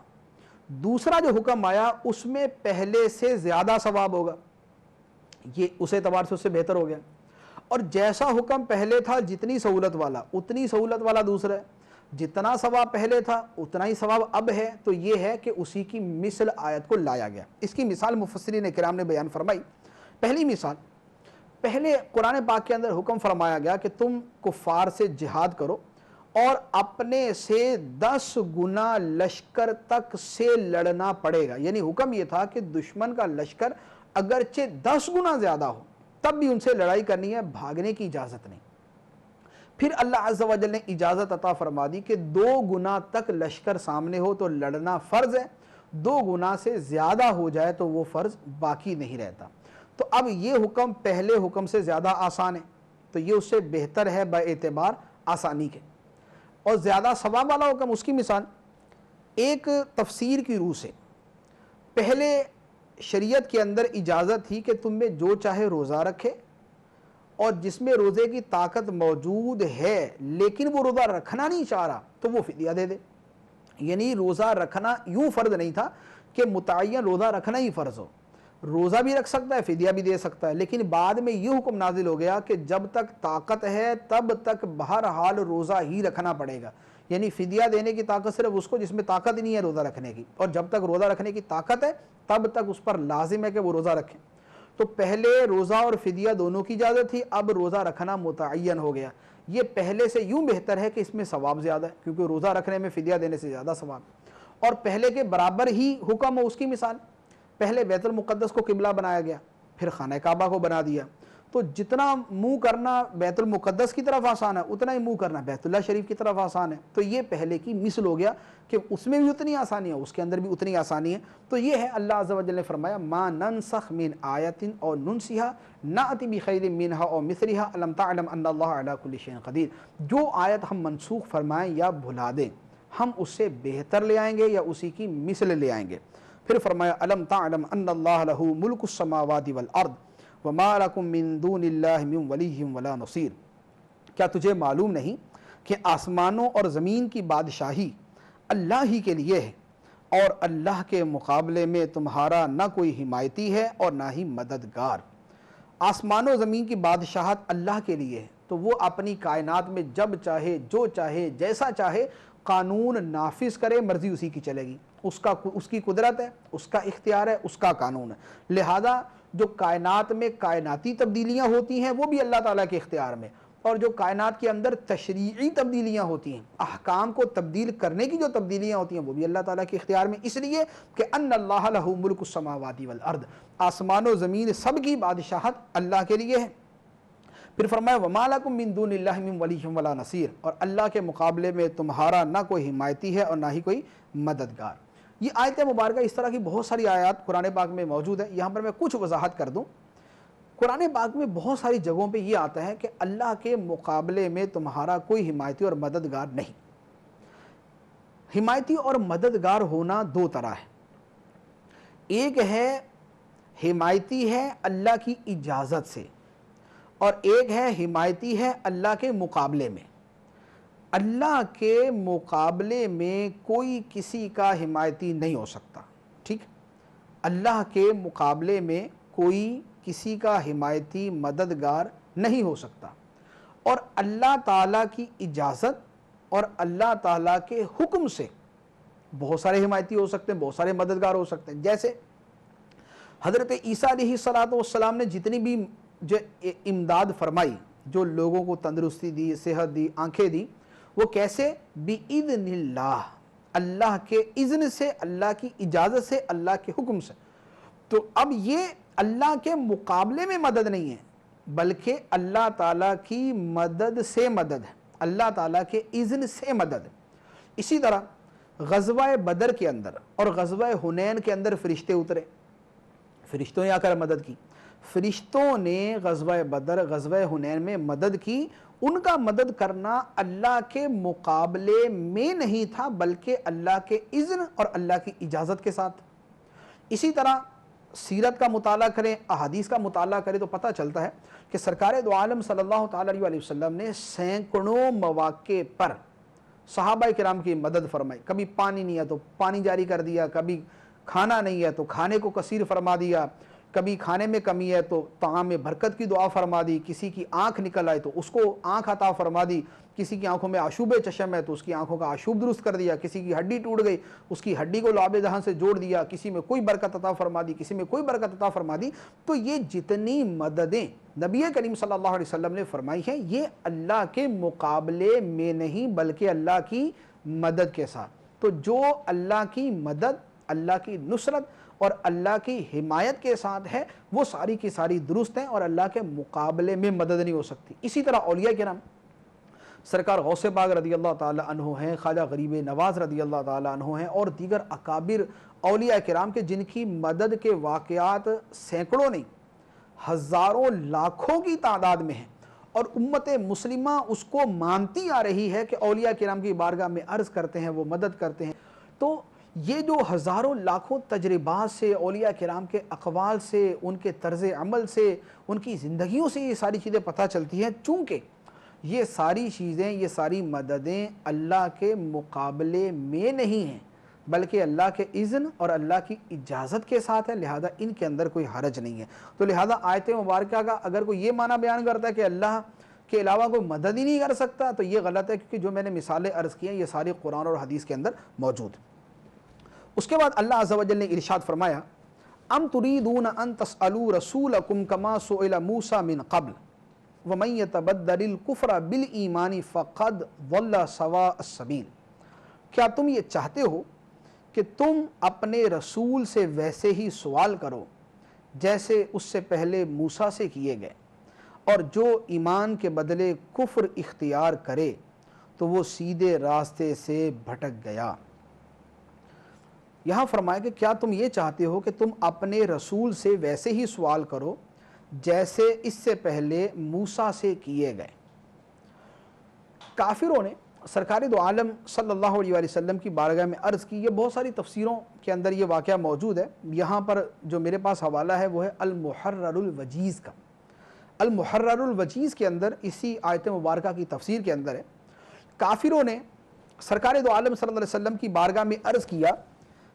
دوسرا جو حکم آیا اس میں پہلے سے زیادہ ثواب ہوگا، یہ اس اعتبار سے اس سے بہتر ہو گیا. اور جیسا حکم پہلے تھا جتنی سہولت والا اتنی سہولت والا دوسرا ہے، جتنا ثواب پہلے تھا اتنا ہی ثواب اب ہے. تو یہ ہے کہ اسی کی مثل آیت کو لایا گیا. اس کی مثال مفسرین کرام نے بیان فرمائی. پہلی مثال، پہلے قرآن پاک کے اندر حکم فرمایا گیا کہ تم کفار سے جہاد کرو اور اپنے سے 10 گنا لشکر تک سے لڑنا پڑے گا. یعنی حکم یہ تھا کہ دشمن کا لشکر اگرچہ 10 گنا زیادہ ہو تب بھی ان سے لڑائی کرنی ہے، بھاگنے کی اجازت نہیں. پھر اللہ عز و جل نے اجازت عطا فرما دی کہ 2 گنا تک لشکر سامنے ہو تو لڑنا فرض ہے، 2 گنا سے زیادہ ہو جائے تو وہ فرض باقی نہیں رہتا. تو اب یہ حکم پہلے حکم سے زیادہ آسان ہے تو یہ اس سے بہتر ہے بے اعتبار آسانی کے. اور زیادہ ثواب والا حکم، اس کی مثال ایک تفسیر کی روح سے پہلے شریعت کے اندر اجازت تھی کہ تم میں جو چاہے روزہ رکھے، اور جس میں روزے کی طاقت موجود ہے لیکن وہ روزہ رکھنا نہیں چاہ رہا تو وہ فدیہ دے دے. یعنی روزہ رکھنا یوں فرض نہیں تھا کہ متعین روزہ رکھنا ہی فرض ہو، روزہ بھی رکھ سکتا ہے، فدیہ بھی دے سکتا ہے. لیکن بعد میں یہ حکم نازل ہو گیا کہ جب تک طاقت ہے تب تک بہرحال روزہ ہی رکھنا پڑے گا. یعنی فدیہ دینے کی طاقت صرف اس کو جس میں طاقت ہی نہیں ہے روزہ رکھنے کی، اور جب تک روزہ رکھنے کی طاقت ہے تب تک اس پر لازم ہے کہ وہ روزہ رکھے. تو پہلے روزہ اور فدیہ دونوں کی اجازت تھی، اب روزہ رکھنا متعین ہو گیا. یہ پہلے سے یوں بہتر ہے کہ اس میں ثواب زیادہ ہے کیونکہ روزہ رکھنے میں فدیہ دینے سے زیادہ ثواب. اور پہلے کے برابر ہی حکم ہو، اس کی مثال پہلے بیت المقدس کو قبلہ بنایا گیا، پھر خانہ کعبہ کو بنا دیا. تو جتنا منہ کرنا بیت المقدس کی طرف آسان ہے اتنا ہی منہ کرنا بیت اللہ شریف کی طرف آسان ہے. تو یہ پہلے کی مثل ہو گیا کہ اس میں بھی اتنی آسانی ہے، اس کے اندر بھی اتنی آسانی ہے. تو یہ ہے اللہ عز و جل نے فرمایا ما ننسخ من آیت او ننسیہا نأتی بخیر منہا او مثلہا الم تعلم ان اللہ علی کل شیء قدیر. جو آیت ہم منسوخ فرمائیں یا بھلا دیں ہم اس سے بہتر لے آئیں گے یا اسی کی مثل لے آئیں گے. پھر فرمایا الم تعلم ان اللہ لہ ملک السماوات والارض وما لکم من دون اللہ من ولی ولا نصیر. کیا تجھے معلوم نہیں کہ آسمانوں اور زمین کی بادشاہی اللہ ہی کے لیے ہے اور اللہ کے مقابلے میں تمہارا نہ کوئی حمایتی ہے اور نہ ہی مددگار. آسمان و زمین کی بادشاہت اللہ کے لیے ہے تو وہ اپنی کائنات میں جب چاہے جو چاہے جیسا چاہے قانون نافذ کرے، مرضی اسی کی چلے گی. اس کی قدرت ہے، اس کا اختیار ہے، اس کا قانون ہے. لہذا جو کائنات میں کائناتی تبدیلیاں ہوتی ہیں وہ بھی اللہ تعالیٰ کے اختیار میں، اور جو کائنات کے اندر تشریعی تبدیلیاں ہوتی ہیں، احکام کو تبدیل کرنے کی جو تبدیلیاں ہوتی ہیں وہ بھی اللہ تعالیٰ کے اختیار میں. اس لیے کہ ان اللہ لہ ملک السماوات والارض، آسمان و زمین سب کی بادشاہت اللہ کے لیے ہے. پھر فرمایا وَمَا لَكُم مِّن دُونِ اللَّهِ مِن وَلِيٍّ وَلَا نَصِيرٍ، اور اللہ کے مقابلے میں تمہارا نہ کوئی حمایتی ہے اور نہ ہی کوئی مددگار۔ یہ آیت مبارکہ اس طرح کی بہت ساری آیات قرآن پاک میں موجود ہے، یہاں پر میں کچھ وضاحت کر دوں۔ قرآن پاک میں بہت ساری جگہوں پہ یہ آتا ہے کہ اللہ کے مقابلے میں تمہارا کوئی حمایتی اور مددگار نہیں۔ حمایتی اور مددگار ہونا دو طرح ہے، ایک ہے حمایتی ہے اللہ کی اجازت سے، اور ایک ہے حمایتی ہے اللہ کے مقابلے میں۔ اللہ کے مقابلے میں کوئی کسی کا حمایتی نہیں ہو سکتا، ٹھیک؟ اللہ کے مقابلے میں کوئی کسی کا حمایتی مددگار نہیں ہو سکتا، اور اللہ تعالیٰ کی اجازت اور اللہ تعالیٰ کے حکم سے بہت سارے حمایتی ہو سکتے ہیں، بہت سارے مددگار ہو سکتے ہیں۔ جیسے حضرت عیسیٰ علیہ السلام نے جتنی بھی جو امداد فرمائی، جو لوگوں کو تندرستی دی، صحت دی، آنکھیں دی، وہ کیسے؟ بِإِذْنِ اللہ، اللہ کے اذن سے، اللہ کی اجازت سے، اللہ کے حکم سے۔ تو اب یہ اللہ کے مقابلے میں مدد نہیں ہے، بلکہ اللہ تعالیٰ کی مدد سے مدد ہے، اللہ تعالیٰ کے اذن سے مدد ہے۔ اسی طرح غزوہ بدر کے اندر اور غزوہ حنین کے اندر فرشتے اترے، فرشتوں نے آ کر مدد کی، فرشتوں نے غزوہ بدر، غزوہ حنین میں مدد کی۔ ان کا مدد کرنا اللہ کے مقابلے میں نہیں تھا، بلکہ اللہ کے اذن اور اللہ کی اجازت کے ساتھ۔ اسی طرح سیرت کا مطالعہ کریں، احادیث کا مطالعہ کریں تو پتہ چلتا ہے کہ سرکار دو عالم صلی اللہ تعالیٰ علیہ وسلم نے سینکڑوں مواقع پر صحابہ کرام کی مدد فرمائی۔ کبھی پانی نہیں ہے تو پانی جاری کر دیا، کبھی کھانا نہیں ہے تو کھانے کو کثیر فرما دیا، کبھی کھانے میں کمی ہے تو طعام میں برکت کی دعا فرما دی، کسی کی آنکھ نکل آئے تو اس کو آنکھ عطا فرما دی، کسی کی آنکھوں میں آشوب چشم ہے تو اس کی آنکھوں کا آشوب درست کر دیا، کسی کی ہڈی ٹوٹ گئی اس کی ہڈی کو لعاب دہن سے جوڑ دیا، کسی میں کوئی برکت عطا فرما دی، کسی میں کوئی برکت عطا فرما دی۔ تو یہ جتنی مددیں نبی کریم صلی اللہ علیہ وسلم نے فرمائی ہیں، یہ اللہ کے مقابلے میں نہیں بلکہ اللہ کی مدد کے ساتھ۔ تو جو اللہ کی مدد، اللہ کی نصرت اور اللہ کی حمایت کے ساتھ ہے، وہ ساری کی ساری درست ہیں اور اللہ کے مقابلے میں مدد نہیں ہو سکتی۔ اسی طرح اولیاء کرام، سرکار غوث پاک رضی اللہ تعالی عنہ ہیں، خواجہ غریب نواز رضی اللہ تعالی عنہ ہیں، اور دیگر اکابر اولیاء کرام کے جن کی مدد کے واقعات سینکڑوں نہیں، ہزاروں لاکھوں کی تعداد میں ہیں، اور امت مسلمہ اس کو مانتی آ رہی ہے کہ اولیاء کرام کی بارگاہ میں عرض کرتے ہیں، وہ مدد کرتے ہیں۔ تو یہ جو ہزاروں لاکھوں تجربات سے، اولیاء کرام کے اقوال سے، ان کے طرز عمل سے، ان کی زندگیوں سے یہ ساری چیزیں پتہ چلتی ہیں، چونکہ یہ ساری چیزیں، یہ ساری مددیں اللہ کے مقابلے میں نہیں ہیں بلکہ اللہ کے اذن اور اللہ کی اجازت کے ساتھ ہے، لہذا ان کے اندر کوئی حرج نہیں ہے۔ تو لہذا آیت مبارکہ کا اگر کوئی یہ معنی بیان کرتا ہے کہ اللہ کے علاوہ کوئی مدد ہی نہیں کر سکتا تو یہ غلط ہے، کیونکہ جو میں نے مثالیں عرض کی ہیں یہ ساری قرآن اور حدیث کے اندر موجود ہیں۔ اس کے بعد اللہ عز و جل نے ارشاد فرمایا ام تريدون ان تسألوا رسولكم كما سئل موسى من قبل ومن يتبدل الكفر بالایمان فقد ضل سواء السبیل، کیا تم یہ چاہتے ہو کہ تم اپنے رسول سے ویسے ہی سوال کرو جیسے اس سے پہلے موسیٰ سے کیے گئے، اور جو ایمان کے بدلے کفر اختیار کرے تو وہ سیدھے راستے سے بھٹک گیا۔ یہاں فرمایا کہ کیا تم یہ چاہتے ہو کہ تم اپنے رسول سے ویسے ہی سوال کرو جیسے اس سے پہلے موسیٰ سے کیے گئے۔ کافروں نے سرکار دو عالم صلی اللہ علیہ وسلم کی بارگاہ میں عرض کی، یہ بہت ساری تفسیروں کے اندر یہ واقعہ موجود ہے، یہاں پر جو میرے پاس حوالہ ہے وہ ہے المحرر الوجیز کا۔ المحرر الوجیز کے اندر اسی آیت مبارکہ کی تفسیر کے اندر ہے، کافروں نے سرکار دو عالم صلی اللہ علیہ وسلم کی بارگاہ میں عرض کیا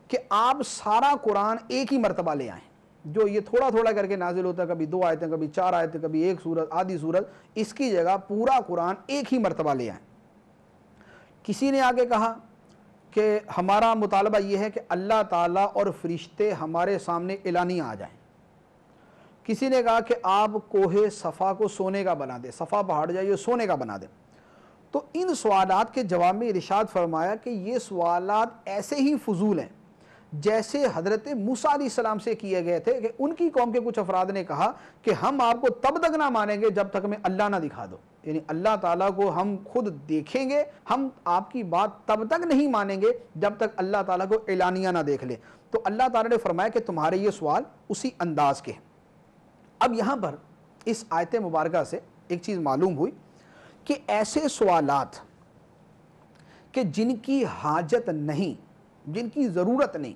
کہ آپ سارا قرآن ایک ہی مرتبہ لے آئیں، جو یہ تھوڑا تھوڑا کر کے نازل ہوتا ہے، کبھی 2 آیتیں، کبھی 4 آیتیں، کبھی 1 سورت، آدھی سورت، اس کی جگہ پورا قرآن ایک ہی مرتبہ لے آئیں۔ کسی نے آگے کہا کہ ہمارا مطالبہ یہ ہے کہ اللہ تعالیٰ اور فرشتے ہمارے سامنے اعلانیہ آ جائیں۔ کسی نے کہا کہ آپ کوہ صفا کو سونے کا بنا دیں، صفا پہاڑ جائیے سونے کا بنا دیں۔ تو ان سوالات کے جواب میں ارشاد فرمایا کہ یہ سوالات ایسے ہی فضول ہیں جیسے حضرت موسیٰ علیہ السلام سے کیے گئے تھے کہ ان کی قوم کے کچھ افراد نے کہا کہ ہم آپ کو تب تک نہ مانیں گے جب تک ہمیں اللہ نہ دکھا دو، یعنی اللہ تعالیٰ کو ہم خود دیکھیں گے، ہم آپ کی بات تب تک نہیں مانیں گے جب تک اللہ تعالیٰ کو اعلانیہ نہ دیکھ لیں۔ تو اللہ تعالیٰ نے فرمایا کہ تمہارے یہ سوال اسی انداز کے ہیں۔ اب یہاں پر اس آیت مبارکہ سے ایک چیز معلوم ہوئی کہ ایسے سوالات کہ جن کی حاجت نہیں، جن کی ضرورت نہیں،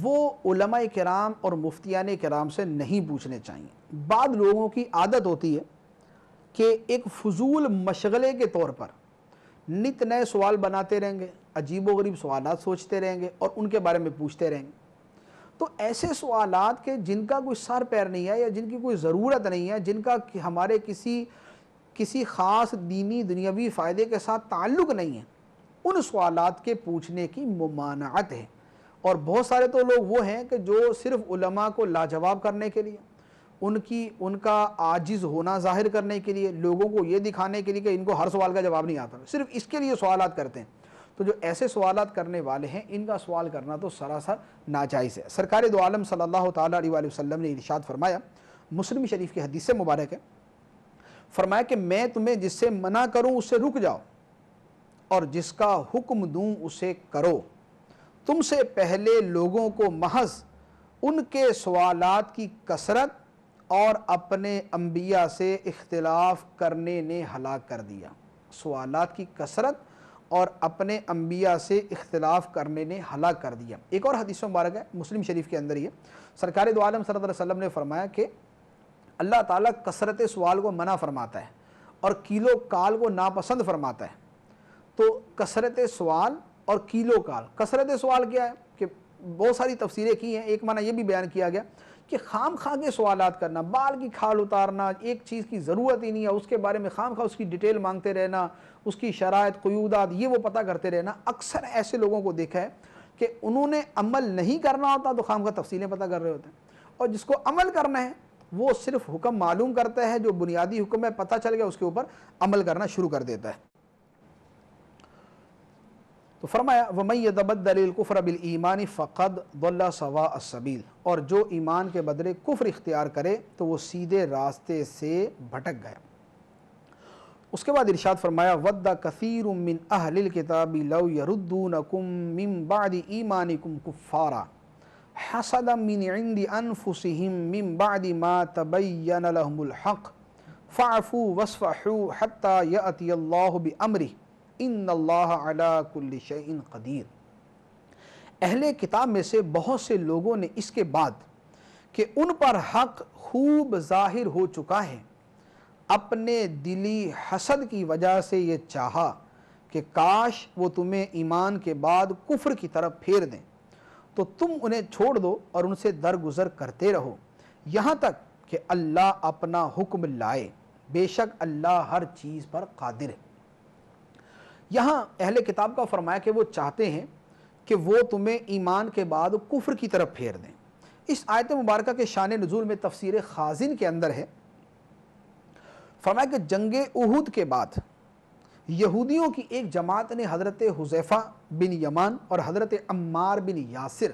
وہ علماء کرام اور مفتیان کرام سے نہیں پوچھنے چاہیے۔ بعض لوگوں کی عادت ہوتی ہے کہ ایک فضول مشغلے کے طور پر نت نئے سوال بناتے رہیں گے، عجیب و غریب سوالات سوچتے رہیں گے اور ان کے بارے میں پوچھتے رہیں گے۔ تو ایسے سوالات کے جن کا کوئی سر پیر نہیں ہے یا جن کی کوئی ضرورت نہیں ہے، جن کا ہمارے کسی خاص دینی دنیاوی فائدے کے ساتھ تعلق نہیں ہے، ان سوالات کے پوچھنے کی ممانعت ہے۔ اور بہت سارے تو لوگ وہ ہیں کہ جو صرف علماء کو لاجواب کرنے کے لیے، ان کا عاجز ہونا ظاہر کرنے کے لیے، لوگوں کو یہ دکھانے کے لیے کہ ان کو ہر سوال کا جواب نہیں آتا، صرف اس کے لیے سوالات کرتے ہیں۔ تو جو ایسے سوالات کرنے والے ہیں ان کا سوال کرنا تو سراسر ناجائز ہے۔ سرکار دو عالم صلی اللہ تعالیٰ علیہ وآلہ وسلم نے ارشاد فرمایا، مسلم شریف کی حدیث سے مبارک ہے، فرمایا کہ میں تمہیں جس سے منع کروں اس سے رک جاؤ اور جس کا حکم دوں اسے کرو۔ تم سے پہلے لوگوں کو محض ان کے سوالات کی کثرت اور اپنے انبیاء سے اختلاف کرنے نے ہلاک کر دیا۔ سوالات کی کثرت اور اپنے انبیاء سے اختلاف کرنے نے ہلاک کر دیا۔ ایک اور حدیث مبارک ہے مسلم شریف کے اندر، یہ سرکار دو عالم صلی اللہ علیہ وسلم نے فرمایا کہ اللہ تعالیٰ کثرت سوال کو منع فرماتا ہے اور کیلو کال کو ناپسند فرماتا ہے۔ تو کثرت سوال اور کیلو کال، کثرت سوال کیا ہے کہ بہت ساری تفسیریں کی ہیں، ایک معنی یہ بھی بیان کیا گیا کہ خام خواہ کے سوالات کرنا، بال کی کھال اتارنا، ایک چیز کی ضرورت ہی نہیں ہے اس کے بارے میں خام خواہ اس کی ڈیٹیل مانگتے رہنا، اس کی شرائط قیودات یہ وہ پتہ کرتے رہنا۔ اکثر ایسے لوگوں کو دیکھا ہے کہ انہوں نے عمل نہیں کرنا ہوتا تو خام خواہ تفصیلیں پتہ کر رہے ہوتے ہیں، اور جس کو عمل کرنا ہے وہ صرف حکم معلوم کرتا ہے، جو بنیادی حکم ہے پتہ چل گیا اس کے اوپر عمل کرنا شروع کر دیتا ہے۔ تو فرمایا وَمَن يَتَبَدَّلِ الْكُفْرَ بِالْإِيمَانِ فَقَدْ ضَلَّ سَوَاءَ السَّبِيلِ، اور جو ایمان کے بدلے کفر اختیار کرے تو وہ سیدھے راستے سے بھٹک گیا۔ اس کے بعد ارشاد فرمایا وَدَّ كَثِيرٌ مِّنْ أَهْلِ الْكِتَابِ لَوْ يَرُدُّونَكُم مِّن بَعْدِ إِيمَانِكُمْ كُفَّارًا حَسَدًا مِّنْ عِندِ أَنفُسِهِم مِّن بَعْدِ مَا تَبَيَّنَ لَهُمُ الْحَقُّ فَاعْفُوا وَاصْفَحُوا حَتَّى يَأْتِيَ اللَّهُ بِأَمْرِهِ ان اللہ علی کل شیء قدیر۔ اہل کتاب میں سے بہت سے لوگوں نے اس کے بعد کہ ان پر حق خوب ظاہر ہو چکا ہے، اپنے دلی حسد کی وجہ سے یہ چاہا کہ کاش وہ تمہیں ایمان کے بعد کفر کی طرف پھیر دیں، تو تم انہیں چھوڑ دو اور ان سے درگزر کرتے رہو یہاں تک کہ اللہ اپنا حکم لائے، بے شک اللہ ہر چیز پر قادر ہے۔ یہاں اہل کتاب کا فرمایا کہ وہ چاہتے ہیں کہ وہ تمہیں ایمان کے بعد کفر کی طرف پھیر دیں۔ اس آیت مبارکہ کے شان نزول میں تفسیر خازن کے اندر ہے، فرمایا کہ جنگ احد کے بعد یہودیوں کی ایک جماعت نے حضرت حذیفہ بن یمان اور حضرت عمار بن یاسر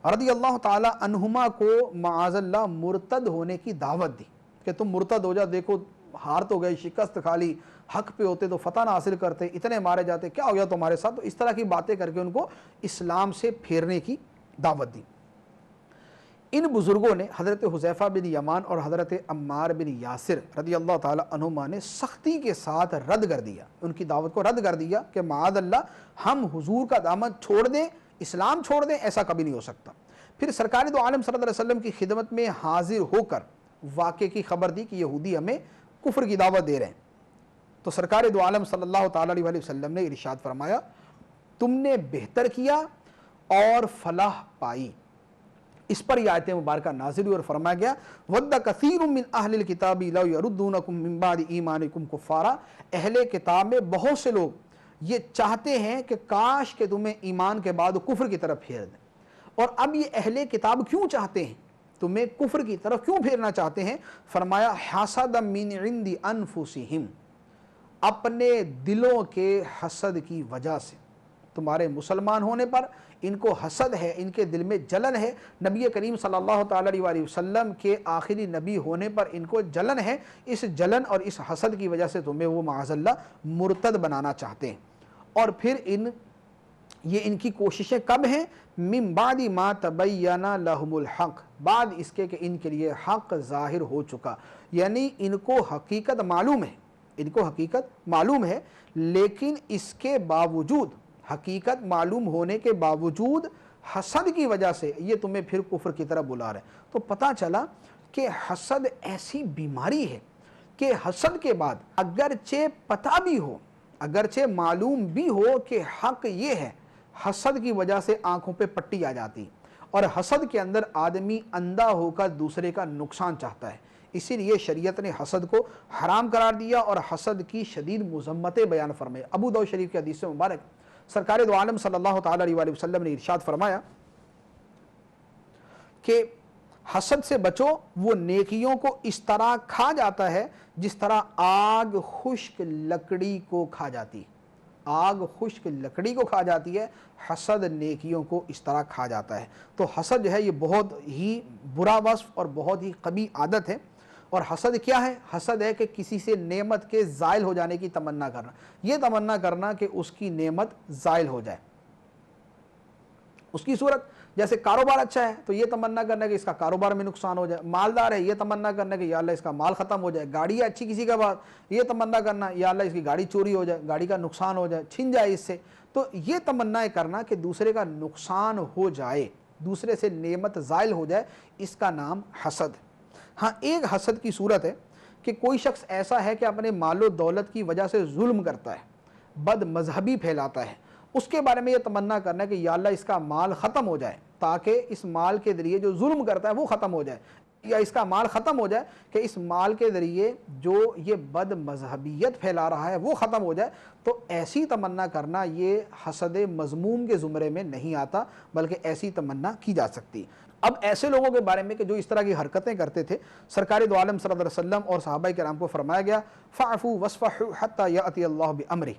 رضی اللہ تعالی عنہما کو معاذ اللہ مرتد ہونے کی دعوت دی کہ تم مرتد ہو جا، دیکھو ہار تو گئے، شکست کھا لی، حق پہ ہوتے تو فتح نہ حاصل کرتے، اتنے مارے جاتے، کیا ہو گیا تمہارے ساتھ؟ تو اس طرح کی باتیں کر کے ان کو اسلام سے پھیرنے کی دعوت دی۔ ان بزرگوں نے حضرت حذیفہ بن یمان اور حضرت عمار بن یاسر رضی اللہ تعالی عنہما نے سختی کے ساتھ رد کر دیا، ان کی دعوت کو رد کر دیا کہ معاذ اللہ ہم حضور کا دامن چھوڑ دیں، اسلام چھوڑ دیں، ایسا کبھی نہیں ہو سکتا۔ پھر سرکار دو عالم صلی اللہ علیہ وسلم کی خدمت میں حاضر ہو کر واقعے کی خبر دی کہ یہودی ہمیں کفر کی دعوت دے رہے ہیں۔ تو سرکار دو عالم صلی اللہ تعالیٰ علیہ وسلم نے ارشاد فرمایا تم نے بہتر کیا اور فلاح پائی۔ اس پر یہ آیت مبارکہ نازل ہوئی اور فرمایا گیا وَدَّ كَثِيرٌ مِّنْ أَهْلِ الْكِتَابِ لَوْ يَرُدُّونَكُم مِّن بَعْدِ إِيمَانِكُمْ كُفَّارًا، اہل کتاب میں بہت سے لوگ یہ چاہتے ہیں کہ کاش کہ تمہیں ایمان کے بعد کفر کی طرف پھیر دیں۔ اور اب یہ اہل کتاب کیوں چاہتے ہیں، تمہیں کفر کی طرف کیوں پھیرنا چاہتے ہیں؟ فرمایا حَسَدًا مِّنْ عِندِ أَنفُسِهِمْ، اپنے دلوں کے حسد کی وجہ سے۔ تمہارے مسلمان ہونے پر ان کو حسد ہے، ان کے دل میں جلن ہے، نبی کریم صلی اللہ تعالیٰ علیہ وسلم کے آخری نبی ہونے پر ان کو جلن ہے، اس جلن اور اس حسد کی وجہ سے تمہیں وہ معاذ اللہ مرتد بنانا چاہتے ہیں۔ اور پھر یہ ان کی کوششیں کب ہیں؟ من بعد ما تبین لہم الحق، بعد اس کے کہ ان کے لیے حق ظاہر ہو چکا، یعنی ان کو حقیقت معلوم ہے، ان کو حقیقت معلوم ہے، لیکن اس کے باوجود، حقیقت معلوم ہونے کے باوجود حسد کی وجہ سے یہ تمہیں پھر کفر کی طرف بلا رہے ہیں۔ تو پتہ چلا کہ حسد ایسی بیماری ہے کہ حسد کے بعد اگرچہ پتہ بھی ہو، اگرچہ معلوم بھی ہو کہ حق یہ ہے، حسد کی وجہ سے آنکھوں پہ پٹی آ جاتی، اور حسد کے اندر آدمی اندھا ہو کر دوسرے کا نقصان چاہتا ہے۔ اسی لیے شریعت نے حسد کو حرام قرار دیا اور حسد کی شدید مذمتیں بیان فرمائے۔ ابو داؤد شریف کی حدیث مبارک سرکار دو عالم صلی اللہ تعالیٰ علیہ وسلم نے ارشاد فرمایا کہ حسد سے بچو، وہ نیکیوں کو اس طرح کھا جاتا ہے جس طرح آگ خشک لکڑی کو کھا جاتی، آگ خشک لکڑی کو کھا جاتی ہے، حسد نیکیوں کو اس طرح کھا جاتا ہے۔ تو حسد جو ہے یہ بہت ہی برا وصف اور بہت ہی قبیح عادت ہے۔ اور حسد کیا ہے؟ حسد ہے کہ کسی سے نعمت کے زائل ہو جانے کی تمنا کرنا، یہ تمنا کرنا کہ اس کی نعمت زائل ہو جائے۔ اس کی صورت جیسے کاروبار اچھا ہے تو یہ تمنا کرنا کہ اس کا کاروبار میں نقصان ہو جائے، مالدار ہے یہ تمنا کرنا کہ یا اللہ اس کا مال ختم ہو جائے، گاڑی ہے اچھی کسی کا بعد یہ تمنا کرنا یا اللہ اس کی گاڑی چوری ہو جائے، گاڑی کا نقصان ہو جائے، چھن جائے اس سے۔ تو یہ تمنا کرنا کہ دوسرے کا نقصان ہو جائے، دوسرے سے نعمت زائل ہو جائے، اس کا نام حسد۔ ہاں ایک حسد کی صورت ہے کہ کوئی شخص ایسا ہے کہ اپنے مال و دولت کی وجہ سے ظلم کرتا ہے، بد مذہبی پھیلاتا ہے، اس کے بارے میں یہ تمنا کرنا ہے کہ یا اللہ اس کا مال ختم ہو جائے تاکہ اس مال کے ذریعے جو ظلم کرتا ہے وہ ختم ہو جائے، یا اس کا مال ختم ہو جائے کہ اس مال کے ذریعے جو یہ بد مذہبیت پھیلا رہا ہے وہ ختم ہو جائے۔ تو ایسی تمنا کرنا یہ حسد مذموم کے زمرے میں نہیں آتا، بلکہ ایسی تمنا کی جا سکتی۔ اب ایسے لوگوں کے بارے میں کہ جو اس طرح کی حرکتیں کرتے تھے، سرکار دو عالم صلی اللہ علیہ وسلم اور صحابہ کرام کو فرمایا گیا فَاعْفُوا وَاصْفَحُوا حَتَّى يَأْتِيَ اللَّهُ بِأَمْرِهِ،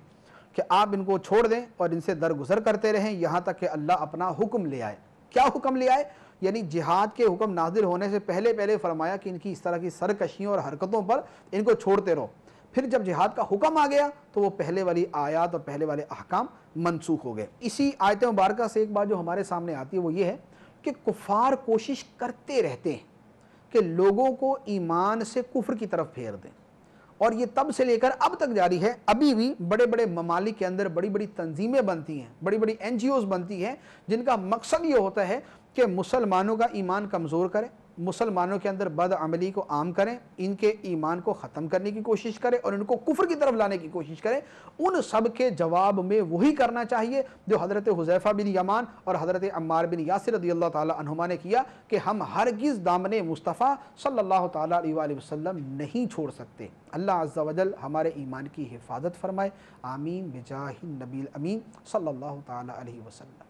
کہ آپ ان کو چھوڑ دیں اور ان سے درگزر کرتے رہیں یہاں تک کہ اللہ اپنا حکم لے آئے۔ کیا حکم لے آئے؟ یعنی جہاد کے حکم نازل ہونے سے پہلے فرمایا کہ ان کی اس طرح کی سرکشیوں اور حرکتوں پر ان کو چھوڑتے رہو۔ پھر جب جہاد کا حکم آ گیا تو وہ پہلے والی آیات اور پہلے والے احکام منسوخ ہو گئے۔ اسی آیت مبارکہ سے ایک بات جو ہمارے سامنے آتی ہے وہ یہ ہے کہ کفار کوشش کرتے رہتے ہیں کہ لوگوں کو ایمان سے کفر کی طرف پھیر دیں، اور یہ تب سے لے کر اب تک جاری ہے۔ ابھی بھی بڑے بڑے ممالک کے اندر بڑی بڑی تنظیمیں بنتی ہیں، بڑی بڑی NGOs بنتی ہیں جن کا مقصد یہ ہوتا ہے کہ مسلمانوں کا ایمان کمزور کریں، مسلمانوں کے اندر بد عملی کو عام کریں، ان کے ایمان کو ختم کرنے کی کوشش کریں اور ان کو کفر کی طرف لانے کی کوشش کریں۔ ان سب کے جواب میں وہی کرنا چاہیے جو حضرت حذیفہ بن یمان اور حضرت عمار بن یاسر رضی اللہ تعالی عنہما نے کیا کہ ہم ہرگز دامن مصطفیٰ صلی اللہ تعالی علیہ وآلہ وسلم نہیں چھوڑ سکتے۔ اللہ عز و جل ہمارے ایمان کی حفاظت فرمائے، آمین بجاہ النبی الامین صلی اللہ تعالی علیہ وسلم۔